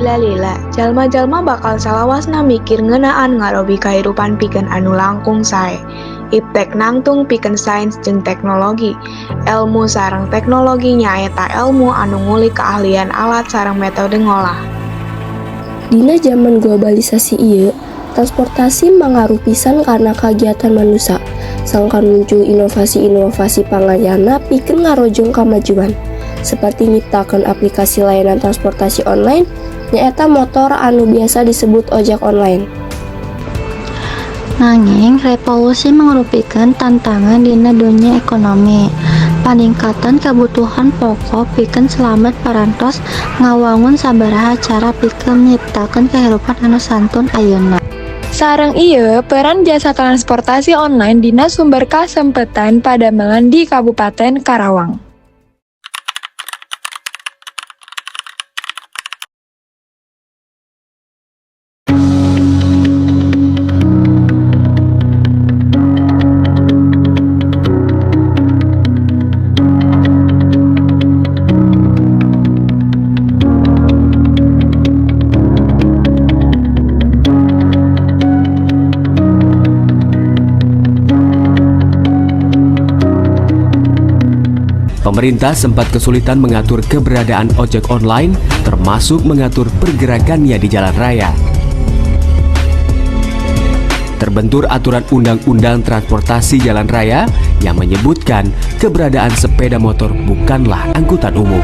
Lila-lila, jalma-jalma bakal salawasna mikir ngeunaan ngarobi kahirupan pikeun anu langkung sae. Iptek nangtung pikeun sains jeung teknologi. Elmu sareng teknologi nyaeta elmu anu ngulik keahlian alat sareng metode ngolah. Dina zaman globalisasi ieu, transportasi mangaruh pisan karena kegiatan manusia. Sangkan muncul inovasi-inovasi pangayana pikeun ngarojong kamajuan. Seperti nyiptakeun aplikasi layanan transportasi online, nyaeta motor anu biasa disebut ojek online. Nanging revolusi mangrupikeun tantangan dina dunia ekonomi. Paningkatan kebutuhan pokok pikeun selamat parantos ngawangun sabaraha cara pikeun nyiptakeun kahirupan anu santun ayeuna. Sareng ieu, peran jasa transportasi online dina sumber kasempetan padamelan di Kabupaten Karawang. Pemerintah sempat kesulitan mengatur keberadaan ojek online, termasuk mengatur pergerakannya di jalan raya. Terbentur aturan Undang-Undang Transportasi Jalan Raya yang menyebutkan keberadaan sepeda motor bukanlah angkutan umum.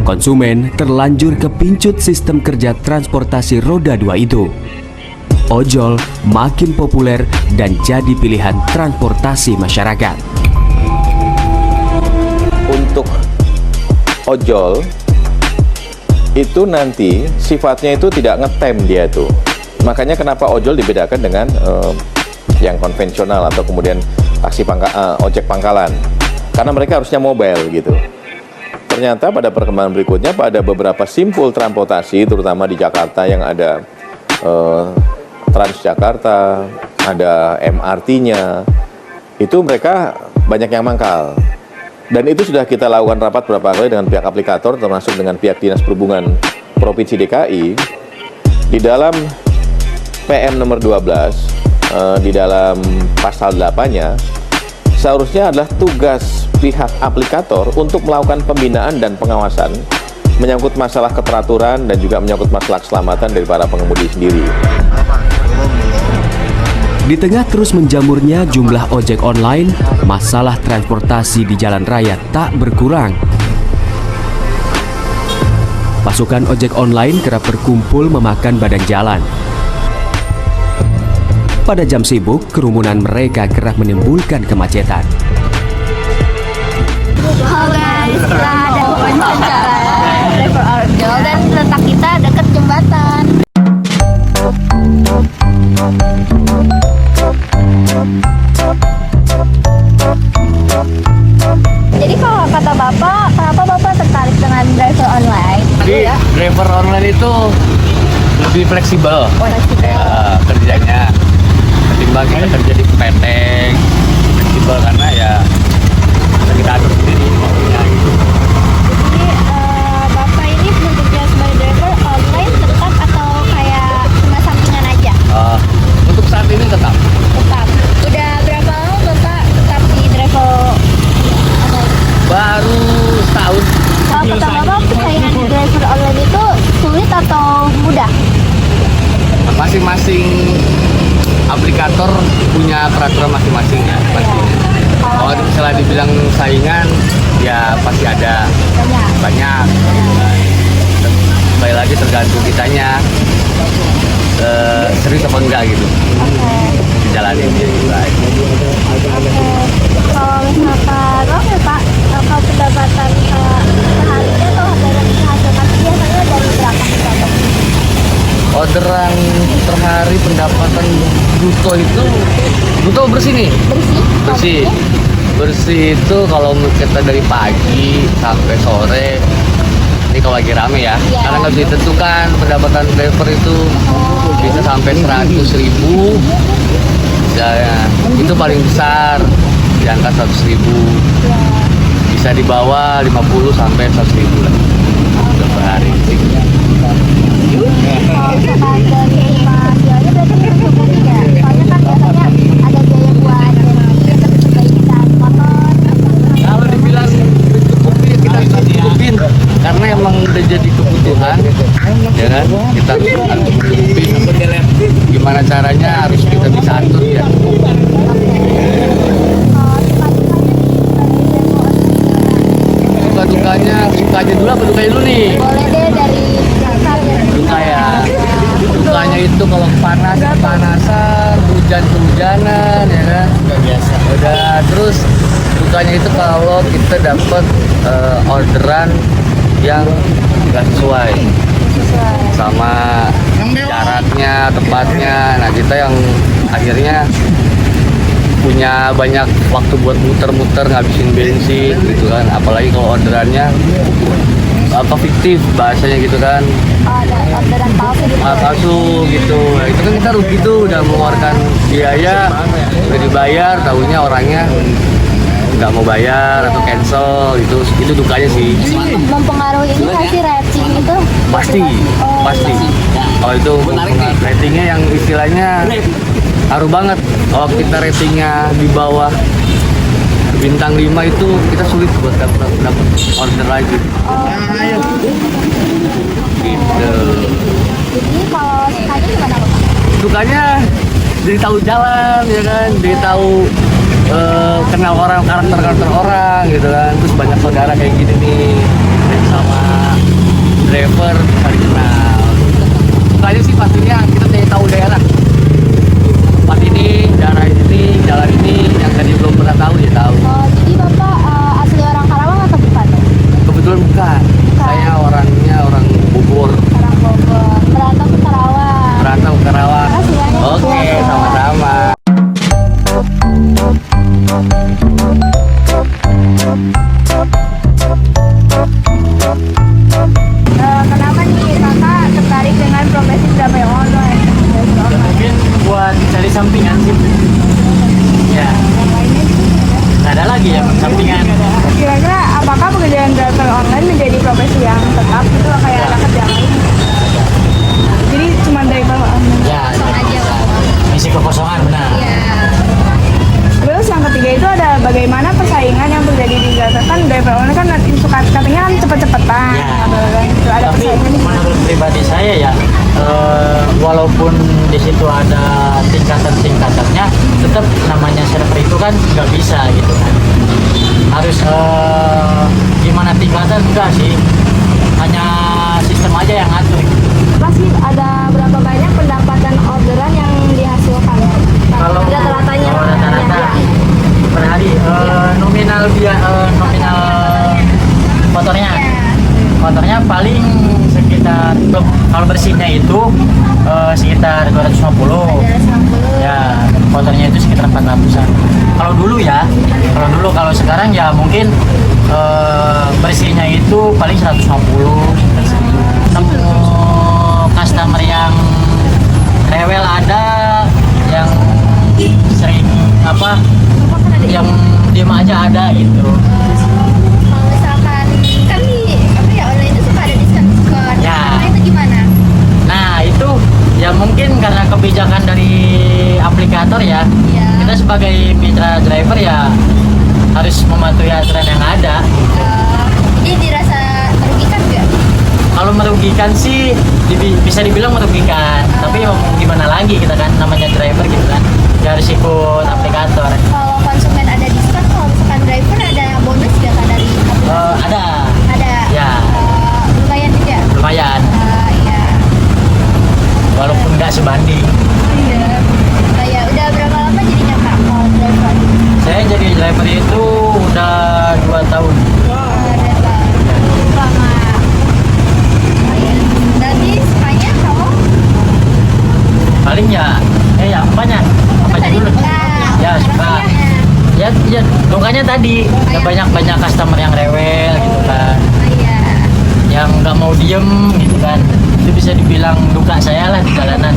Konsumen terlanjur kepincut sistem kerja transportasi roda 2 itu. Ojol makin populer dan jadi pilihan transportasi masyarakat. Untuk ojol itu nanti sifatnya itu tidak ngetem dia tuh. Makanya kenapa ojol dibedakan dengan yang konvensional atau kemudian ojek pangkalan. Karena mereka harusnya mobile gitu. Ternyata pada perkembangan berikutnya pada beberapa simpul transportasi terutama di Jakarta yang ada Transjakarta, ada MRT-nya, itu mereka banyak yang mangkal. Dan itu sudah kita lakukan rapat beberapa kali dengan pihak aplikator termasuk dengan pihak Dinas Perhubungan Provinsi DKI. Di dalam PM nomor 12 di dalam pasal 8-nya seharusnya adalah tugas pihak aplikator untuk melakukan pembinaan dan pengawasan menyangkut masalah keteraturan dan juga menyangkut masalah keselamatan dari para pengemudi sendiri. Di tengah terus menjamurnya jumlah ojek online, masalah transportasi di jalan raya tak berkurang. Pasukan ojek online kerap berkumpul memakan badan jalan. Pada jam sibuk, kerumunan mereka kerap menimbulkan kemacetan. Halo guys, setelah ada wawancara driver ojol dan letak kita dekat jembatan. Jadi kalau kata Bapak, kenapa Bapak tertarik dengan driver online? Jadi driver online itu lebih fleksibel kerjanya ketimbang kita kerja di PT. Fleksibel karena ya kita atur sendiri maunya gitu. Jadi Bapak ini bekerja sebagai driver online tetap atau kayak cuma sampingan aja? Untuk saat ini tetap. Tetap. Udah berapa lama Bapak tetap di driver online? Baru setahun. Kalau kata Bapak persaingan di driver online itu sulit atau mudah? Masing-masing aplikator punya peraturan masing-masing ya pastinya. Kalau misalnya dibilang saingan, ya pasti ada banyak. Kembali lagi tergantung kitanya serius apa enggak gitu. Dijalanin gitu aja. Kalau misalkan Pak, kalau pendapatan seharinya atau dari hasil biasanya dari berapa gitu? Orderan per hari pendapatan bruto itu bruto bersih nih. Bersih itu kalau kita dari pagi sampai sore Ini kalau lagi rame ya, karena nggak bisa ditentukan pendapatan driver itu bisa sampai 100.000, ya, itu paling besar di angka 100.000, bisa di bawah 50 sampai 100.000 lah per hari. Kalau misalkan dari mahasiswanya berarti mencukupi ya? Soalnya kan biasanya ada biaya buat perbaikan motor. Kalau dibilang mencukupi, kita cukupin karena emang udah jadi kebutuhan, ya kan? Kita harus cukupin. Gimana caranya harus kita bisa atur ya. Suka-dukanya dulu apa dukanya dulu nih? Boleh deh dari dasar ya. Duka ya. Dukanya itu kalau kepanasan, hujan-hujanan, ya kan? Biasa. Udah, terus dukanya itu kalau kita dapat orderan yang nggak sesuai sama jaraknya, tempatnya. Nah, kita yang akhirnya punya banyak waktu buat muter-muter ngabisin bensin gitu kan, apalagi kalau orderannya apa fiktif bahasanya gitu kan, Ada orderan palsu gitu. palsu gitu. Nah, itu kan kita rugi tuh, udah mengeluarkan biaya, udah dibayar, tahunya orangnya nggak mau bayar atau cancel, itu dukanya sih. Mempengaruhi ini nggak sih rating itu? Pasti. Kalau itu ratingnya yang istilahnya ngaruh banget. Kalau kita ratingnya di bawah bintang 5 itu kita sulit buat dapat order lagi. Gitu. Jadi kalau sukanya gimana Pak? Dukanya jadi tahu jalan ya kan, jadi tahu kenal orang, karakter orang gitu kan. Terus banyak saudara kayak gini nih yang sama driver saling kenal. Dukanya sih pastinya kita jadi tahu daerah. Tempat ini, daerah ini, jalan ini yang tadi belum pernah tahu ya tahu. Oh, jadi Bapak asli orang Karawang atau bukan? Kebetulan bukan. Saya orangnya orang Bogor. Orang Bogor. Merantau ke Karawang. Merantau ke Karawang. Makasih banyak, Oke, Bapak. sama-sama. Kenapa nih Kakak tertarik dengan profesi driver online? Mungkin buat cari sampingan sih. Ya, nggak ada lagi ya sampingan. Kira-kira apakah pekerjaan driver online menjadi profesi yang tetap gitu kayak ada kerja lain? Jadi cuma driver online. Ya, misi kekosongan benar. Terus yang ketiga itu ada bagaimana persaingan yang terjadi di driver, kan driver online kan suka katanya kan cepet-cepetan. Ya. Gitu. Ada Tapi persaingan di sana. menurut pribadi saya ya, walaupun di situ ada tingkatan-tingkatannya, tetap namanya server itu kan nggak bisa gitu kan. Harus gimana tingkatan enggak sih, hanya sistem aja yang ngatur. Pasti ada berapa banyak pendapatan orderan yang dihasilkan? Kalau Rata-ratanya kalau rata-rata per hari nominal motornya paling sekitar, kalau bersihnya itu sekitar 250 ya, motornya itu sekitar 400-an kalau dulu ya. Kalau sekarang ya mungkin bersihnya itu paling 150. Nemu customer yang rewel ada, yang sering yang diem aja ada gitu. Kalau misalkan kan di online itu suka ada diskon. Ya. Nah, itu gimana? Nah itu ya mungkin karena kebijakan dari aplikator ya. Iya. Kita sebagai mitra driver ya harus mematuhi aturan yang ada. Jadi dirasa merugikan nggak? Kalau merugikan sih bisa dibilang merugikan, tapi mau gimana lagi, kita kan namanya driver gitu kan, ya harus ikut aplikator. Kalau konsumen ada diskon, kalau misalkan driver ada bonus nggak kan dari aplikasi? Ada Ada. ya, Lumayan juga. lumayan Iya. walaupun nggak sebanding. Iya. Ya udah berapa lama jadinya Kak kalau driver? Saya jadi driver itu udah 2 tahun. Lama. Berarti sukanya kamu? Paling ya apanya dulu ya suka ya dukanya tadi ya banyak customer yang rewel gitu kan, Iya. yang mau diem gitu kan. Itu bisa dibilang duka saya lah di jalanan.